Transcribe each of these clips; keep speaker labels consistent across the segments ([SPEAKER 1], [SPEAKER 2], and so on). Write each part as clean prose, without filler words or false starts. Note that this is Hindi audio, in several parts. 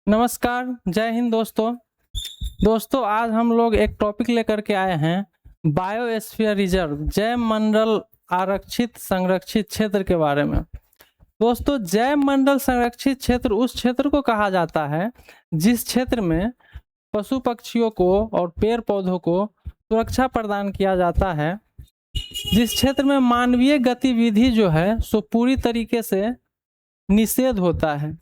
[SPEAKER 1] नमस्कार, जय हिंद दोस्तों आज हम लोग एक टॉपिक लेकर के आए हैं बायोस्फीयर रिजर्व जैव मंडल आरक्षित संरक्षित क्षेत्र के बारे में। दोस्तों, जैव मंडल संरक्षित क्षेत्र उस क्षेत्र को कहा जाता है जिस क्षेत्र में पशु पक्षियों को और पेड़ पौधों को सुरक्षा प्रदान किया जाता है, जिस क्षेत्र में मानवीय गतिविधि जो है सो पूरी तरीके से निषेध होता है।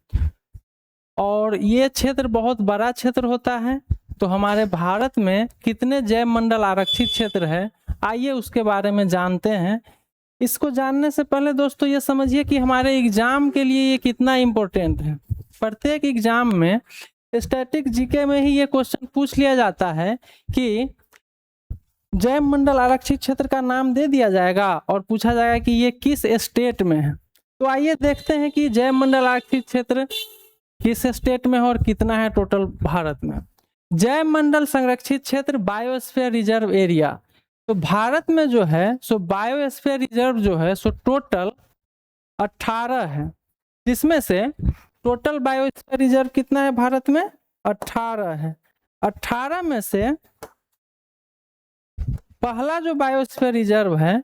[SPEAKER 1] और ये क्षेत्र बहुत बड़ा क्षेत्र होता है। तो हमारे भारत में कितने जैव मंडल आरक्षित क्षेत्र है, आइए उसके बारे में जानते हैं। इसको जानने से पहले दोस्तों ये समझिए कि हमारे एग्जाम के लिए ये कितना इम्पोर्टेंट है। प्रत्येक एग्जाम में स्टैटिक जीके में ही ये क्वेश्चन पूछ लिया जाता है कि जैव मंडल आरक्षित क्षेत्र का नाम दे दिया जाएगा और पूछा जाएगा कि ये किस स्टेट में है। तो आइए देखते हैं कि जैव मंडल आरक्षित क्षेत्र किस स्टेट में है और कितना है टोटल भारत में। जैव मंडल संरक्षित क्षेत्र बायोस्फीयर रिजर्व एरिया, तो भारत में जो है सो बायोस्फीयर रिजर्व जो है सो टोटल 18 है, जिसमें से टोटल बायोस्फीयर रिजर्व कितना है भारत में 18 है। 18 में से पहला जो बायोस्फीयर रिजर्व है,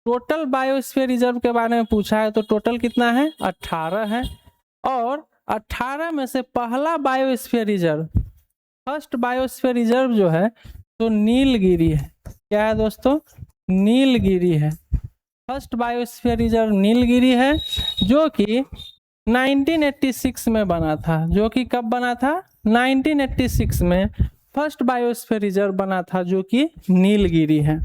[SPEAKER 1] टोटल बायोस्फीयर रिजर्व के बारे में पूछा है तो टोटल कितना है 18 है। और 18 में से पहला biosphere reserve, first biosphere reserve जो है तो नीलगिरी है। क्या है दोस्तों? नीलगिरी है। फर्स्ट बायोस्फीयर रिजर्व नीलगिरी है, जो कि 1986 में बना था। जो कि कब बना था? 1986 में फर्स्ट बायोस्फीयर रिजर्व बना था, जो कि नीलगिरी है।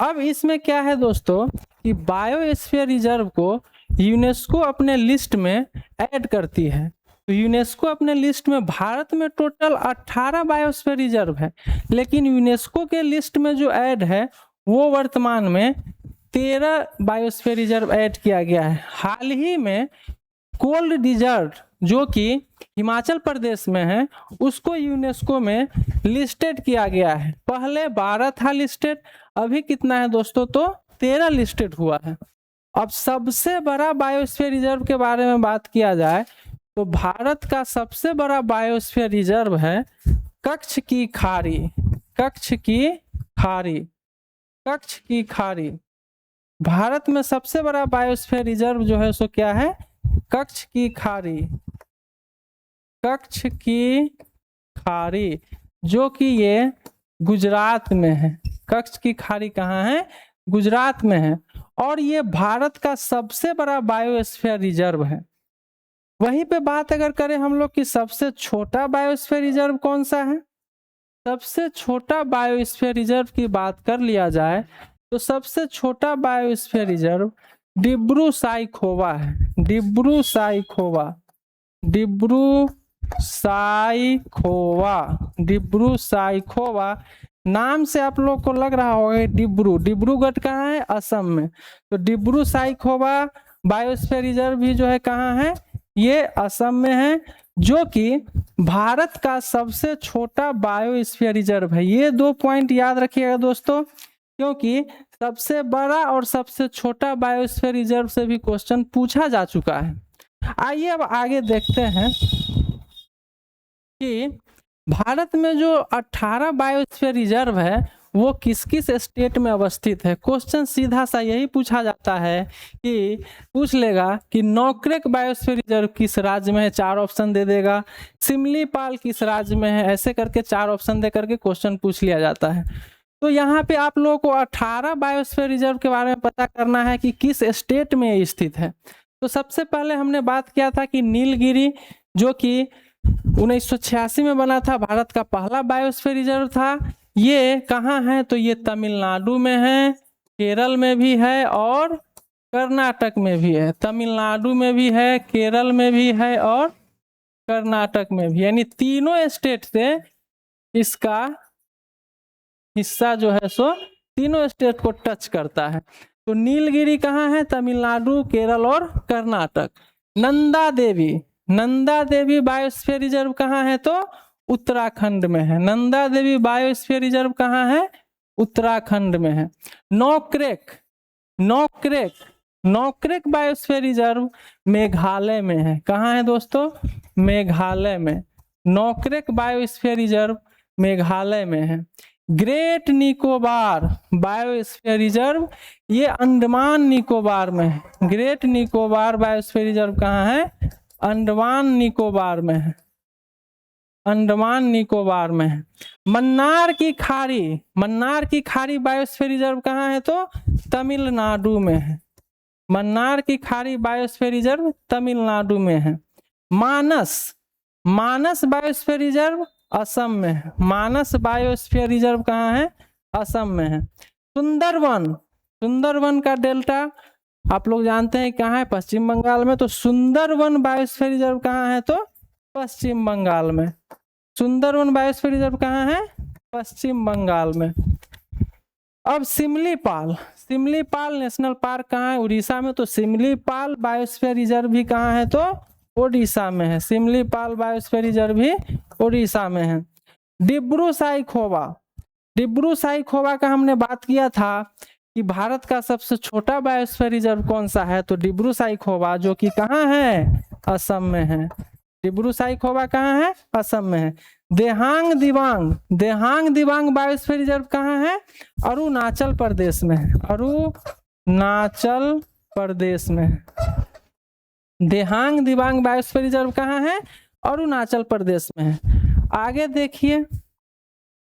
[SPEAKER 1] अब इसमें क्या है दोस्तों कि बायोस्फीयर रिजर्व को यूनेस्को अपने लिस्ट में ऐड करती है। तो यूनेस्को अपने लिस्ट में भारत में टोटल 18 बायोस्फीयर रिजर्व है, लेकिन यूनेस्को के लिस्ट में जो ऐड है वो वर्तमान में 13 बायोस्फीयर रिजर्व ऐड किया गया है। हाल ही में कोल्ड डिजर्ट जो कि हिमाचल प्रदेश में है, उसको यूनेस्को में लिस्टेड किया गया है। पहले 12 था लिस्टेड, अभी कितना है दोस्तों? तो 13 लिस्टेड हुआ है। अब सबसे बड़ा बायोस्फीयर रिजर्व के बारे में बात किया जाए तो भारत का सबसे बड़ा बायोस्फीयर रिजर्व है कच्छ की खाड़ी। कच्छ की खाड़ी, कच्छ की खाड़ी भारत में सबसे बड़ा बायोस्फीयर रिजर्व जो है सो क्या है? कच्छ की खाड़ी। कच्छ की खाड़ी जो कि ये गुजरात में है। कच्छ की खाड़ी कहाँ है? गुजरात में है। और ये भारत का सबसे बड़ा बायोस्फीयर रिजर्व है। वहीं पे बात अगर करें हम लोग कि सबसे छोटा बायोस्फीयर रिजर्व कौन सा है, सबसे छोटा बायोस्फीयर रिजर्व की बात कर लिया जाए तो सबसे छोटा बायोस्फीयर रिजर्व डिब्रू साइखोवा है। डिब्रू साइखोवा, डिब्रू साइखोवा, डिब्रू साइखोवा नाम से आप लोग को लग रहा होगा डिब्रूगढ़ कहाँ है? असम में। तो डिब्रू साइखोवा बायोस्फीयर रिजर्व भी जो है कहाँ है? ये असम में है, जो कि भारत का सबसे छोटा बायोस्फीयर रिजर्व है। ये 2 पॉइंट याद रखिएगा दोस्तों, क्योंकि सबसे बड़ा और सबसे छोटा बायोस्फीयर रिजर्व से भी क्वेश्चन पूछा जा चुका है। आइए अब आगे देखते हैं कि भारत में जो 18 बायोस्फीयर रिजर्व है वो किस किस स्टेट में अवस्थित है। क्वेश्चन सीधा सा यही पूछा जाता है कि पूछ लेगा कि नौक्रेक बायोस्फीयर रिजर्व किस राज्य में है, 4 ऑप्शन दे देगा। सिमलीपाल किस राज्य में है, ऐसे करके 4 ऑप्शन दे करके क्वेश्चन पूछ लिया जाता है। तो यहाँ पे आप लोगों को 18 बायोस्फीयर रिजर्व के बारे में पता करना है कि किस स्टेट में ये स्थित है। तो सबसे पहले हमने बात किया था कि नीलगिरी जो कि 1986 में बना था, भारत का पहला बायोस्फीयर रिजर्व था। ये कहाँ है? तो ये तमिलनाडु में है, केरल में भी है और कर्नाटक में भी है। तमिलनाडु में भी है, केरल में भी है और कर्नाटक में भी, यानी तीनों स्टेट से इसका हिस्सा जो है सो तीनों स्टेट को टच करता है। तो नीलगिरी कहाँ है? तमिलनाडु, केरल और कर्नाटक। नंदा देवी, नंदा देवी बायोस्फीयर रिजर्व कहाँ है? तो उत्तराखंड में है। नंदा देवी बायोस्फीयर रिजर्व कहाँ है? उत्तराखंड में है। नौक्रेक, नौक्रेक, नौक्रेक बायोस्फीयर रिजर्व मेघालय में है। कहाँ है दोस्तों? मेघालय में। नोकरेक बायोस्फीयर रिजर्व मेघालय में है। ग्रेट निकोबार बायोस्फीयर रिजर्व ये अंडमान निकोबार में है। ग्रेट निकोबार बायोस्फीयर रिजर्व कहाँ है? अंडमान निकोबार में है। अंडमान निकोबार में है। मन्नार की खाड़ी बायोस्फीयर रिजर्व कहाँ है? तो तमिलनाडु में है। मन्नार की खाड़ी बायोस्फीयर रिजर्व तमिलनाडु में है। मानस बायोस्फीयर रिजर्व असम में है। मानस बायोस्फीयर रिजर्व कहाँ है? असम में है। सुंदरवन का डेल्टा आप लोग जानते हैं कहाँ है? पश्चिम बंगाल में। तो सुंदरवन बायोस्फीयर रिजर्व कहाँ है? तो पश्चिम बंगाल में। सुंदरवन बायोस्फीयर रिजर्व कहाँ है? पश्चिम बंगाल में। अब सिमलीपाल नेशनल पार्क कहाँ है? उड़ीसा में। तो सिमलीपाल बायोस्फीयर रिजर्व भी कहाँ है? तो ओडिशा में है। सिमलीपाल बायोस्फीयर रिजर्व भी ओडिशा में है। डिब्रू साइखोवा का हमने बात किया था कि भारत का सबसे छोटा बायोस्फीयर रिजर्व कौन सा है? तो डिब्रू साइखोवा, जो कि कहाँ है? असम में है। डिब्रू साइखोवा कहाँ है? असम में है। देहांग दिबांग बायोस्फीयर रिजर्व कहाँ है? अरुणाचल प्रदेश में है। अरुणाचल प्रदेश में है। देहांग दिबांग बायोस्फीयर रिजर्व कहाँ है? अरुणाचल प्रदेश में है। आगे देखिए,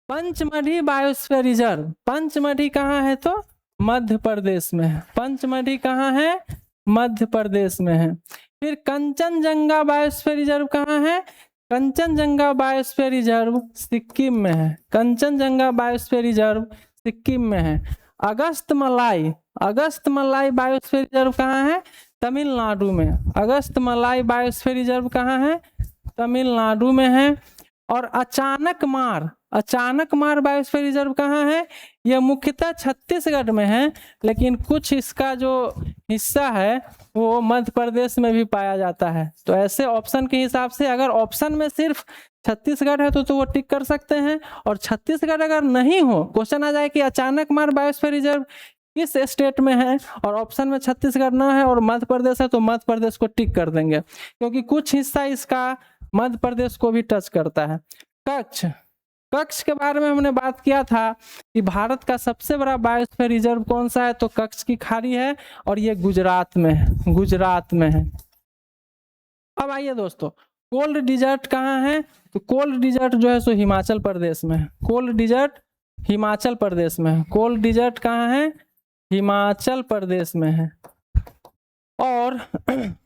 [SPEAKER 1] पंचमढ़ी बायोस्फीयर रिजर्व। पंचमढ़ी कहाँ है? तो मध्य प्रदेश में है। पंचमढ़ी कहाँ है? मध्य प्रदेश में है। फिर कंचनजंगा बायोस्फीयर रिजर्व कहाँ है? कंचनजंगा बायोस्फीयर रिजर्व सिक्किम में है। कंचनजंगा बायोस्फीयर रिजर्व सिक्किम में है। अगस्त मलाई बायोस्फीयर रिजर्व कहाँ है? तमिलनाडु में। अगस्त मलाई बायोस्फीयर रिजर्व कहाँ है? तमिलनाडु में है। और अचानक मार बायोस्फीयर रिजर्व कहाँ है? यह मुख्यतः छत्तीसगढ़ में है, लेकिन कुछ इसका जो हिस्सा है वो मध्य प्रदेश में भी पाया जाता है। तो ऐसे ऑप्शन के हिसाब से अगर ऑप्शन में सिर्फ छत्तीसगढ़ है तो वो टिक कर सकते हैं, और छत्तीसगढ़ अगर नहीं हो, क्वेश्चन आ जाए कि अचानक मार बायोस्फीयर रिजर्व किस स्टेट में है, और ऑप्शन में छत्तीसगढ़ ना है और मध्य प्रदेश है, तो मध्य प्रदेश को टिक कर देंगे, क्योंकि कुछ हिस्सा इसका मध्य प्रदेश को भी टच करता है। कच्छ के बारे में हमने बात किया था कि भारत का सबसे बड़ा बायोस्फीयर रिजर्व कौन सा है? तो कच्छ की खाड़ी है, और ये गुजरात में है। अब आइए दोस्तों, कोल्ड डिजर्ट कहाँ है? तो कोल्ड डिजर्ट जो है सो हिमाचल प्रदेश में है। कोल्ड डिजर्ट हिमाचल प्रदेश में है। कोल्ड डिजर्ट कहाँ है? हिमाचल प्रदेश में है। और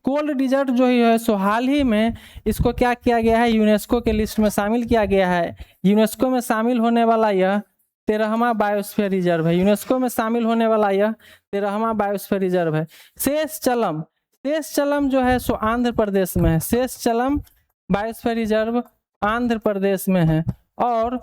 [SPEAKER 1] कोल्ड डिजर्ट जो है सो हाल ही में इसको क्या किया गया है? यूनेस्को के लिस्ट में शामिल किया गया है। यूनेस्को में शामिल होने वाला यह 13वां बायोस्फीयर रिजर्व है। यूनेस्को में शामिल होने वाला यह 13वां बायोस्फीयर रिजर्व है। शेषचलम जो है सो आंध्र प्रदेश में है। शेषचलम बायोस्फीयर रिजर्व आंध्र प्रदेश में है। और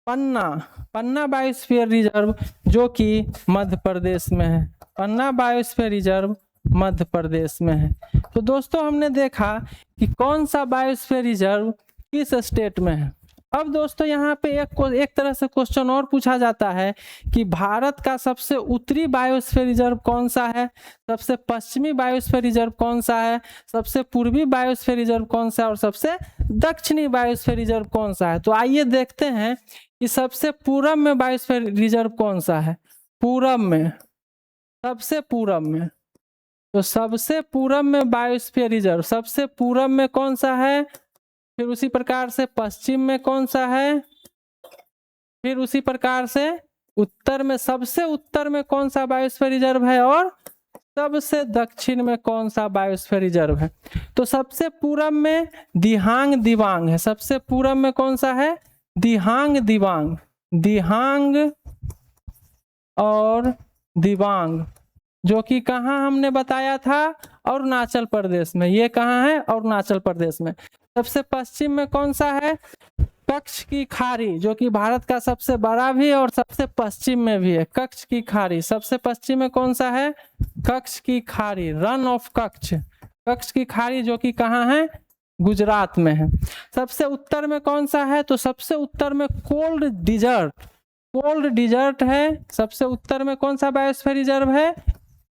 [SPEAKER 1] पन्ना बायोस्फीयर रिजर्व जो कि मध्य प्रदेश में है। पन्ना बायोस्फीयर रिजर्व मध्य प्रदेश में है। तो दोस्तों हमने देखा कि कौन सा बायोस्फीयर रिजर्व किस स्टेट में है। अब दोस्तों यहाँ पे एक तरह से क्वेश्चन और पूछा जाता है कि भारत का सबसे उत्तरी बायोस्फीयर रिजर्व कौन सा है, सबसे पश्चिमी बायोस्फीयर रिजर्व कौन सा है, सबसे पूर्वी बायोस्फीयर रिजर्व कौन सा है, और सबसे दक्षिणी बायोस्फीयर रिजर्व कौन सा है। तो आइए देखते हैं कि सबसे पूरब में बायोस्फीयर रिजर्व कौन सा है। सबसे पूरब में बायोस्फीयर रिजर्व सबसे पूरब में कौन सा है, फिर उसी प्रकार से पश्चिम में कौन सा है, फिर उसी प्रकार से उत्तर में, सबसे उत्तर में कौन सा बायोस्फीयर रिजर्व है, और सबसे दक्षिण में कौन सा बायोस्फीयर रिजर्व है। तो सबसे पूरब में दिहांग दिबांग है। सबसे पूरब में कौन सा है? दिहांग और दिबांग, जो कि कहाँ हमने बताया था? अरुणाचल प्रदेश में। ये कहाँ है? अरुणाचल प्रदेश में। सबसे पश्चिम में कौन सा है? कच्छ की खाड़ी, जो कि भारत का सबसे बड़ा भी है और सबसे पश्चिम में भी है। कच्छ की खाड़ी सबसे पश्चिम में कौन सा है? कच्छ की खाड़ी, रन ऑफ कच्छ। कच्छ की खाड़ी जो कि कहाँ है? गुजरात में है। सबसे उत्तर में कौन सा है? तो सबसे उत्तर में कोल्ड डिजर्ट है। सबसे उत्तर में कौन सा बायोस्फीयर रिजर्व है?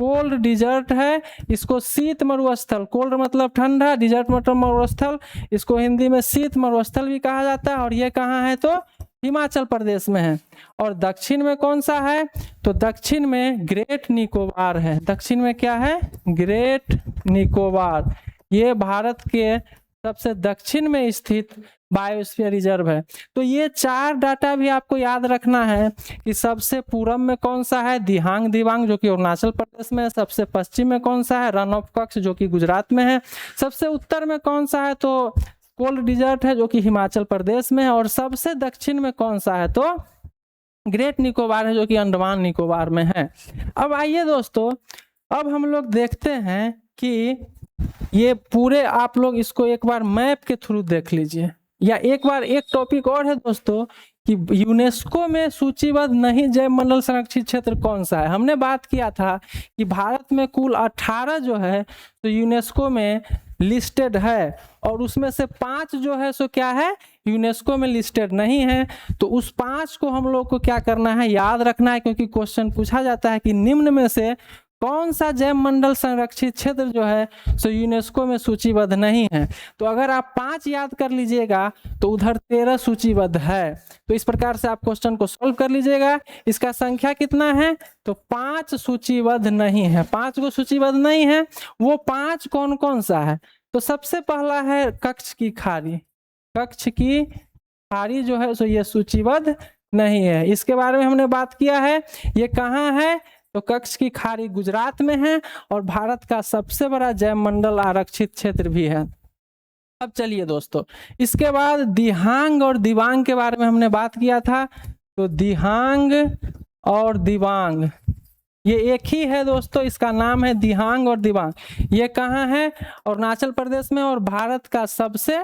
[SPEAKER 1] कोल्ड डिजर्ट है, इसको शीत मरुस्थल, कोल्ड मतलब ठंडा, डिजर्ट मतलब मरुस्थल, इसको हिंदी में शीत मरुस्थल भी कहा जाता है। और ये कहाँ है तो हिमाचल प्रदेश में है। और दक्षिण में कौन सा है तो दक्षिण में ग्रेट निकोबार है। दक्षिण में क्या है ग्रेट निकोबार, ये भारत के सबसे दक्षिण में स्थित बायोस्फीयर रिजर्व है। तो ये 4 डाटा भी आपको याद रखना है कि सबसे पूरब में कौन सा है दिहांग दिबांग जो कि अरुणाचल प्रदेश में है, सबसे पश्चिम में कौन सा है रन ऑफ कच्छ जो कि गुजरात में है, सबसे उत्तर में कौन सा है तो कोल्ड डिजर्ट है जो कि हिमाचल प्रदेश में है, और सबसे दक्षिण में कौन सा है तो ग्रेट निकोबार है जो कि अंडमान निकोबार में है। अब आइए दोस्तों, अब हम लोग देखते हैं कि ये पूरे आप लोग इसको एक बार मैप के थ्रू देख लीजिए, या एक बार एक टॉपिक और है दोस्तों कि यूनेस्को में सूचीबद्ध नहीं जैव मंडल संरक्षित क्षेत्र कौन सा है। हमने बात किया था कि भारत में कुल 18 जो है तो यूनेस्को में लिस्टेड है, और उसमें से 5 जो है सो क्या है यूनेस्को में लिस्टेड नहीं है। तो उस 5 को हम लोग को क्या करना है याद रखना है, क्योंकि क्वेश्चन पूछा जाता है कि निम्न में से कौन सा जैव मंडल संरक्षित क्षेत्र जो है सो यूनेस्को में सूचीबद्ध नहीं है। तो अगर आप 5 याद कर लीजिएगा तो उधर 13 सूचीबद्ध है। तो इस प्रकार से आप क्वेश्चन को सॉल्व कर लीजिएगा। इसका संख्या कितना है तो 5 सूचीबद्ध नहीं है, 5 को सूचीबद्ध नहीं है। वो 5 कौन कौन सा है तो सबसे पहला है कच्छ की खाड़ी, कच्छ की खाड़ी जो है सो ये सूचीबद्ध नहीं है। इसके बारे में हमने बात किया है, ये कहाँ है तो कच्छ की खाड़ी गुजरात में है, और भारत का सबसे बड़ा जैव मंडल आरक्षित क्षेत्र भी है। अब चलिए दोस्तों, इसके बाद दिहांग और दिबांग के बारे में हमने बात किया था। तो दिहांग और दिबांग ये एक ही है दोस्तों, इसका नाम है दिहांग और दिबांग। ये कहाँ है अरुणाचल प्रदेश में, और भारत का सबसे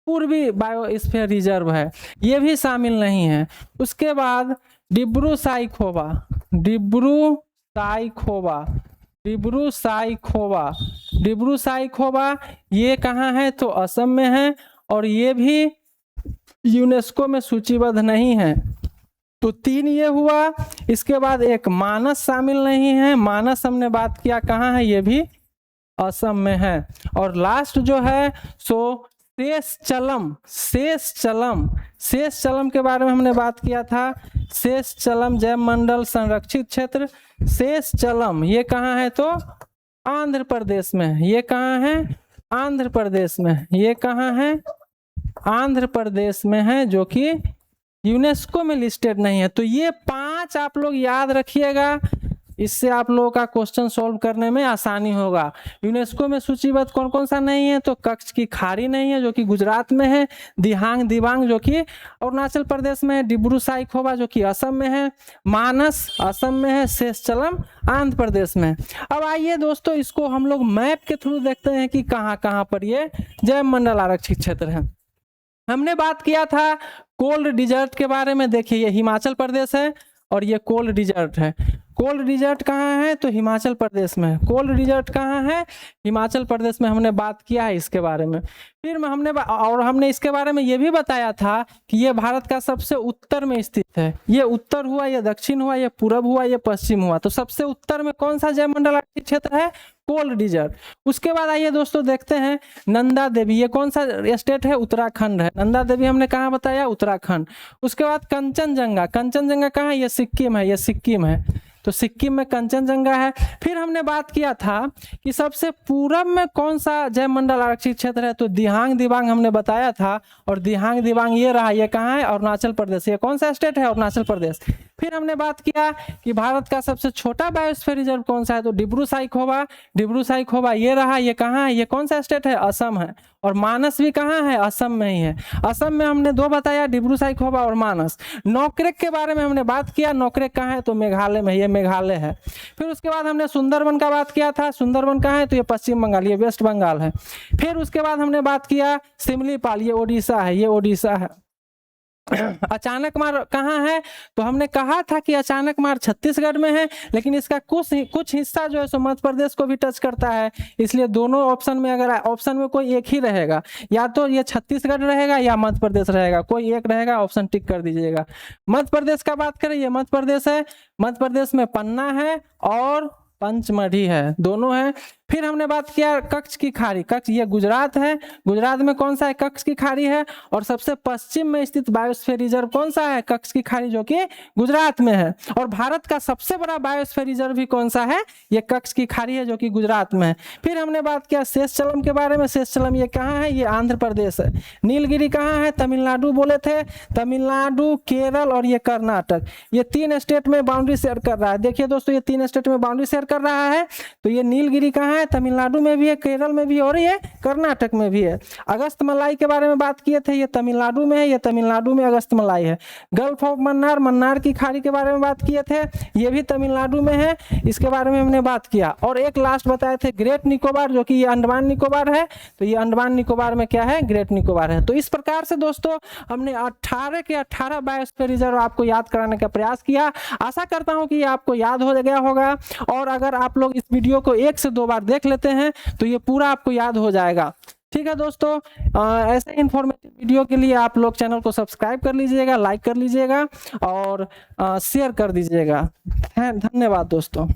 [SPEAKER 1] पूर्वी बायोस्फीयर रिजर्व है, ये भी शामिल नहीं है। उसके बाद डिब्रू साइखोवा, डिब्रू साइखोवा, डिब्रू साइखोवा, डिब्रू साइखोवा ये कहाँ है तो असम में है, और ये भी यूनेस्को में सूचीबद्ध नहीं है। तो 3 ये हुआ। इसके बाद एक मानस शामिल नहीं है, मानस हमने बात किया कहाँ है, ये भी असम में है। और लास्ट जो है सो शेषचलम, शेषचलम, शेषचलम के बारे में हमने बात किया था। शेषचलम जैव मंडल संरक्षित क्षेत्र, शेषचलम ये कहाँ है तो आंध्र प्रदेश में। ये कहाँ है आंध्र प्रदेश में, ये कहाँ है आंध्र प्रदेश में है, जो कि यूनेस्को में लिस्टेड नहीं है। तो ये 5 आप लोग याद रखिएगा, इससे आप लोगों का क्वेश्चन सॉल्व करने में आसानी होगा। यूनेस्को में सूचीबद्ध कौन कौन सा नहीं है तो कच्छ की खाड़ी नहीं है जो कि गुजरात में है, दिहांग दिबांग जो कि अरुणाचल प्रदेश में है, डिब्रू साइखोवा जो कि असम में है, मानस असम में है, शेषचलम आंध्र प्रदेश में। अब आइए दोस्तों, इसको हम लोग मैप के थ्रू देखते हैं कि कहाँ कहाँ पर ये जैव मंडल आरक्षित क्षेत्र है। हमने बात किया था कोल्ड डिजर्ट के बारे में। देखिए ये हिमाचल प्रदेश है और ये कोल्ड डिजर्ट है। कोल्ड डिजर्ट कहाँ है तो हिमाचल प्रदेश में है। कोल्ड डिजर्ट कहाँ है हिमाचल प्रदेश में, हमने बात किया है इसके बारे में। फिर हमने इसके बारे में ये भी बताया था कि ये भारत का सबसे उत्तर में स्थित है। ये उत्तर हुआ, ये दक्षिण हुआ, ये पूरब हुआ, ये पश्चिम हुआ। तो सबसे उत्तर में कौन सा जैव मंडल आरक्षित क्षेत्र है कोल्ड डिजर्ट। उसके बाद आइए दोस्तों देखते हैं नंदा देवी, ये कौन सा स्टेट है उत्तराखंड है। नंदा देवी हमने कहाँ बताया उत्तराखंड। उसके बाद कंचनजंगा, कंचनजंगा कहाँ है ये सिक्किम है, ये सिक्किम है। तो सिक्किम में कंचनजंगा है। फिर हमने बात किया था कि सबसे पूरब में कौन सा जैव मंडल आरक्षित क्षेत्र है तो दिहांग दिबांग हमने बताया था, और दिहांग दिबांग ये रहा, ये कहाँ है अरुणाचल प्रदेश। ये कौन सा स्टेट है अरुणाचल प्रदेश। फिर हमने बात किया कि भारत का सबसे छोटा बायोस्फीयर रिजर्व कौन सा है तो डिब्रू साइखोवा, डिब्रू साइखोवा ये रहा, ये कहाँ है, ये कौन सा स्टेट है असम है। और मानस भी कहाँ है असम में ही है। असम में हमने 2 बताया डिब्रू साइखोवा और मानस। नौक्रेक के बारे में हमने बात किया, नौक्रेक कहाँ है तो मेघालय में, ये मेघालय है। फिर उसके बाद हमने सुंदरवन का बात किया था, सुंदरवन कहाँ है तो ये पश्चिम बंगाल, ये वेस्ट बंगाल है। फिर उसके बाद हमने बात किया सिमलीपाल, ये ओडिशा है, ये ओडिशा है। अचानकमार कहाँ है तो हमने कहा था कि अचानकमार छत्तीसगढ़ में है, लेकिन इसका कुछ हिस्सा जो है सो मध्य प्रदेश को भी टच करता है। इसलिए दोनों ऑप्शन में, अगर ऑप्शन में कोई एक ही रहेगा, या तो ये छत्तीसगढ़ रहेगा या मध्य प्रदेश रहेगा, कोई एक रहेगा, ऑप्शन टिक कर दीजिएगा। मध्य प्रदेश का बात करें, ये मध्य प्रदेश है। मध्य प्रदेश में पन्ना है और पंचमढ़ी है, दोनों है। फिर हमने बात किया कच्छ की खाड़ी, कच्छ ये गुजरात है, गुजरात में कौन सा है, कच्छ की खाड़ी है। और सबसे पश्चिम में स्थित बायोस्फीयर रिजर्व कौन सा है, कच्छ की खाड़ी, जो कि गुजरात में है। और भारत का सबसे बड़ा बायोस्फीयर रिजर्व भी कौन सा है, ये कच्छ की खाड़ी है, जो कि गुजरात में है। फिर हमने बात किया शेषचलम के बारे में, शेषचलम ये कहाँ है, ये आंध्र प्रदेश है। नीलगिरी कहाँ है, तमिलनाडु बोले थे, तमिलनाडु, केरल और ये कर्नाटक, ये 3 स्टेट में बाउंड्री शेयर कर रहा है। देखिए दोस्तों, ये 3 स्टेट में बाउंड्री शेयर कर रहा है। तो ये नीलगिरी कहाँ है, तमिलनाडु में भी है, केरल में भी, और ये कर्नाटक में भी है। अगस्त मलाई के बारे में बात किए थे, ये तमिलनाडु में है, ये तमिलनाडु में अगस्त मलाई है। गल्फ ऑफ मन्नार, मन्नार की खाड़ी के बारे में बात किए थे, ये भी तमिलनाडु में है, इसके बारे में हमने बात किया। और एक लास्ट बताए थे ग्रेट निकोबार, जो कि ये अंडमान निकोबार है। तो ये अंडमान निकोबार में क्या है, ग्रेट निकोबार है। तो इस प्रकार से दोस्तों हमने 18 के 18 बायोस्फीयर रिजर्व आपको याद कराने का प्रयास किया। आशा करता हूं कि ये आपको याद हो गया होगा। और अगर आप लोग इस वीडियो को 1 से 2 बार देख लेते हैं तो ये पूरा आपको याद हो जाएगा। ठीक है दोस्तों, ऐसे इन्फॉर्मेटिव वीडियो के लिए आप लोग चैनल को सब्सक्राइब कर लीजिएगा, लाइक कर लीजिएगा और शेयर कर दीजिएगा। धन्यवाद दोस्तों।